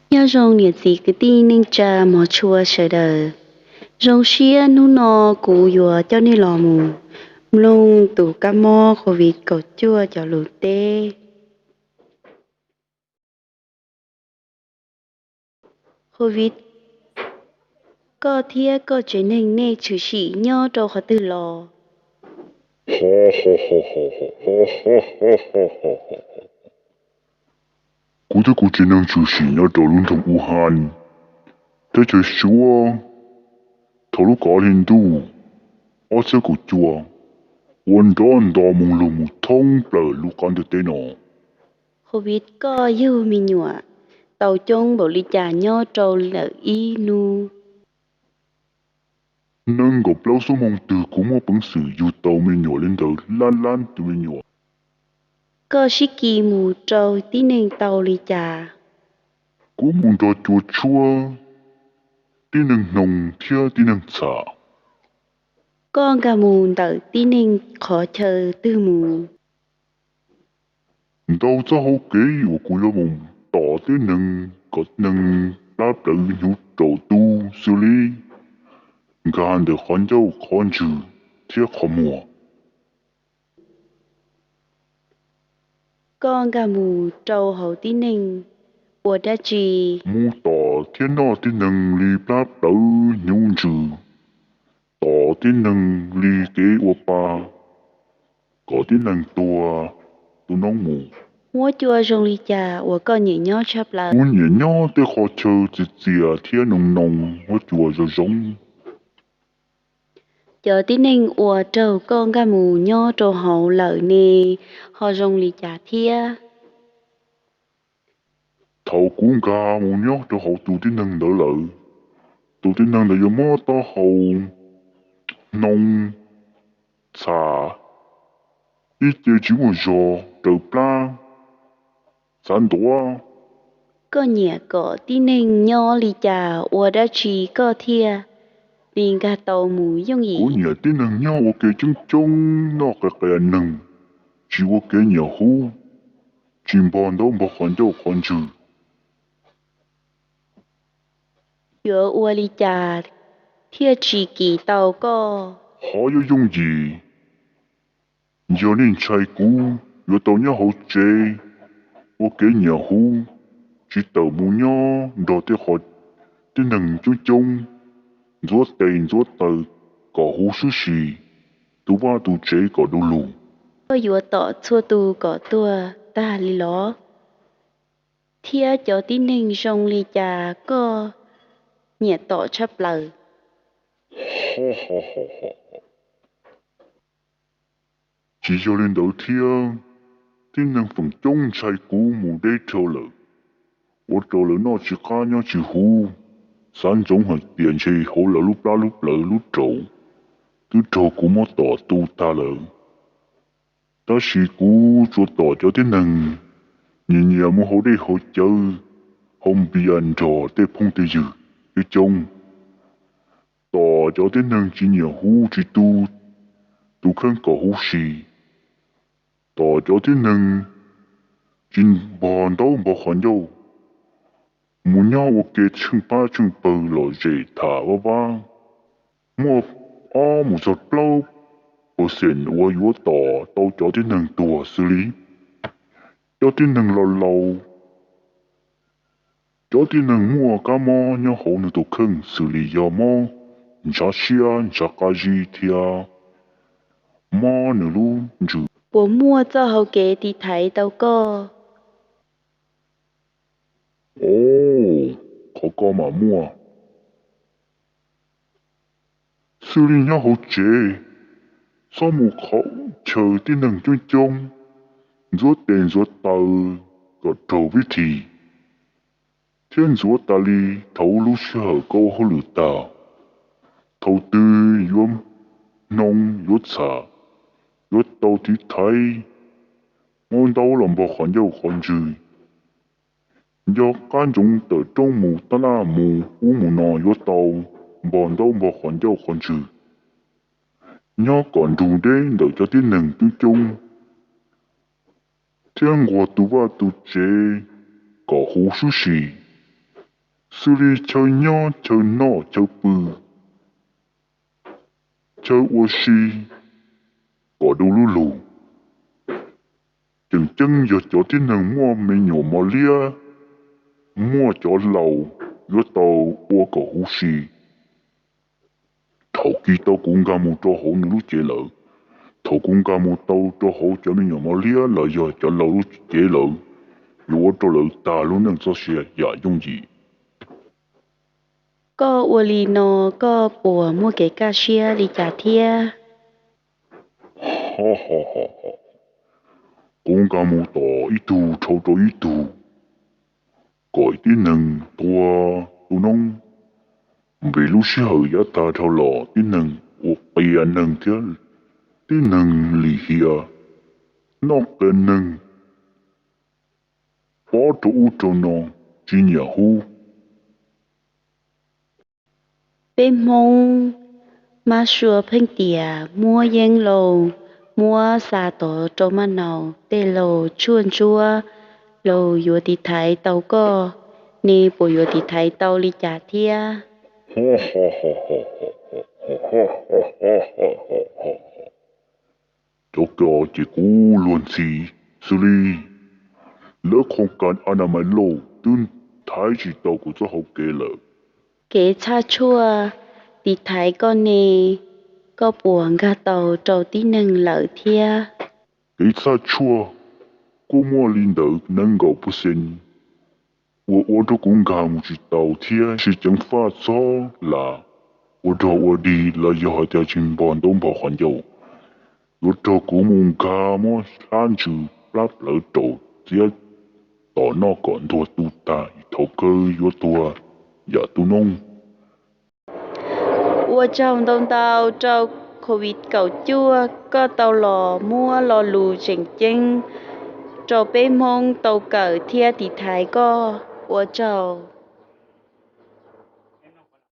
nhớ rong nhiệt gì cái tin nên cha mò chua sợ đời rong xia nu nọ cụ dùa cho nên lò mù lông tủ cá mò khổ vịt cột chua cho lụt tê khổ vịt có thia có chuyện nên nè chữ sĩ nhớ trâu khó từ lò Cú thế cú chỉ năng chủ sĩ nhớ đầu luôn trong u hàn. Thế chơi xua, thầu lúc có hình tu, ở sẽ cú chua. Quân đó anh đó mong lù một thông bờ lúc ăn được tên nó. khổ vịt có yêu mi nhụa tàu trông bảo lý trà nhớ trâu lợ y nu Nâng gặp lâu số mong từ cú mua bằng sự dù tàu mình nhỏ lên đầu lan lan từ mình nhỏ. có sĩ kỳ mù trâu tí nên tàu lý trà Cú mong đó chua chua, tí nâng nồng thia tí nâng xả. con gà mù đợi tí nên khó chờ tư mù Đâu ra hậu kế của cú lo mong tỏ tí nâng có nâng đáp đỡ nhũ trầu tu xử lý. Gan được khoan dâu khoan trừ thiết khó mùa. con gà mù trâu hậu tí nên của đã trì Mù tỏ thiên nọ tí nâng ly báp đỡ nhung trừ. Tỏ tí nâng ly kế của ba. Có tí nâng tùa tù nông mù. mua chua rong lý trà của con nhỉ nhó chắp lời Mù nhẹ nhó tí khó chờ chì chìa thiên nông nông hóa chùa rồi giống. chờ tí nên của trâu con gà mù nhó trâu hậu lợi nè họ rong lý trà thia Thầu cuốn gà mù nhó cho hậu tù tí nâng đỡ lợi. Tù tí nâng đỡ mô ta hậu nông xà. Ít chế chỉ một giò trầu plá. Sản tỏa. có nhẹ có tí nên nhó lý trà của đã trì có thia liền gà tàu mù dung Có nhỉ nhà tí nâng nhau ok chân trông nó cái nâng. Chỉ ok nhà hú. Chìm bọn đó mà khoản dâu khoản trừ. giữa của lý trà thia trì kỳ tàu có Họ yếu dùng gì? Giờ nên chạy cú. Yếu tàu nhà hậu chế. Ok nhà hú. Chỉ tàu mù nhỏ. Đó tí họ. Tí nâng chân trông. Rốt tên rốt tờ. Có hú sư xì. Tú ba tú chế có đô lù. có dùa tỏ chua tu có tua ta lý ló thia cho tí nên rong lý trà có nhẹ tỏ chắp lời Chỉ cho lên đầu thiên. Tí nâng phần trông chạy cú mù đế trâu lợ. Wo trâu lợ nó chỉ khá nhá chỉ hú. Sản giống hẳn tiền chê hổ lợ lúc lá lúc lợ lúc trâu. Cứ trâu cú mô tỏ tu ta lợ. Ta xì cú cho tỏ cho tí nâng. Nhìn nhẹ mô hổ đế hổ chơi. Hông bì ăn trò tê phong tê dư. Cái trông. Tỏ cho tí nâng chỉ nhẹ hú chỉ tu. Tu khăn có hú xì. Tỏ cho tí nâng. Chính bọn đâu bỏ khoản dâu. Muốn nhau ok chừng ba chừng bờ lò dễ thả vào ba. Mua một giọt lâu. Bộ xịn ua yếu tỏ tao cho tí nâng tùa xử lý. Cho tí nâng lâu lâu. Cho tí nâng mua cá mò nhá hậu nâng tổ khăn xử lý do mò. Chá xia chá cá gì thia. Mò nâng lưu chữ. bố mua cho hậu kế thì thấy tàu có Ồ, khó có mà mua. Xử lý nhá hậu chế. Sao một khẩu chờ tí nâng chân trông. Rốt tên rốt tàu có trầu với thị. Thiên rốt tà li thấu lúc sở câu hô lửa tà. Thấu tư yếm nông yốt xả. Yốt tàu tí thái. Ngôn tàu làm bỏ khoản dâu khoản trừ. Do can chúng tờ trong mù ta la mù u mù nò yốt tàu. Bọn tàu bỏ khoản dâu khoản trừ. nhớ còn đủ đến đợi cho tin nâng tu chung thiên của tu va tu chế có hú su xì su đi chơi nhớ chơi nọ chơi bự chơi ô xì có đủ lù lù chừng chân giờ cho tin nâng mua mình nhỏ mà lia mua cho lầu yo tàu ô có hú xì thầu kỳ tàu cũng ga một cho hổ nữ chế lợ thầu cũng ga một tàu cho hổ cho nên nhỏ mà lia là giờ cho lầu chế lợ yo cho lợ ta luôn nâng cho xe dạ dùng gì có ua lì nó có bùa mua cái ca xia đi trả thia ha ha ha ha cũng ga một tàu ít tu châu cho ít tu gọi tin nâng tua tu nông vì lúc xưa hở giá ta thao lò tin nâng ô bia nâng thế tin nâng lì hìa nó tên nâng bỏ chỗ cho nó chỉ nhà hú bên mông mà xua phênh tỉa mua yên lầu mua xà tổ trâu mà nào tê lầu chuôn chua lầu yua thì thái tàu có nè bùa yua thì thái tàu đi trả thia cho cho chỉ cú luôn xì xử lý lỡ không cần anh em lâu tương thái chỉ tàu của cho học kê lợ kế cha chua thì thái con nè có buồn gà tàu trâu tí nâng lợ thia cái xa chua cô mua linh đỡ nâng gạo bù sinh我都公干不知道天是正发烧啦，我的了要条金棒东跑环游，我这古门卡么山住拉了走，只要到那干多都大，头个有多也都弄。ua trong đông tàu trâu covid cầu chua có tàu lò mua lò lù chỉnh chinh trâu bê mông tàu cỡ thia thì thái có ua trâu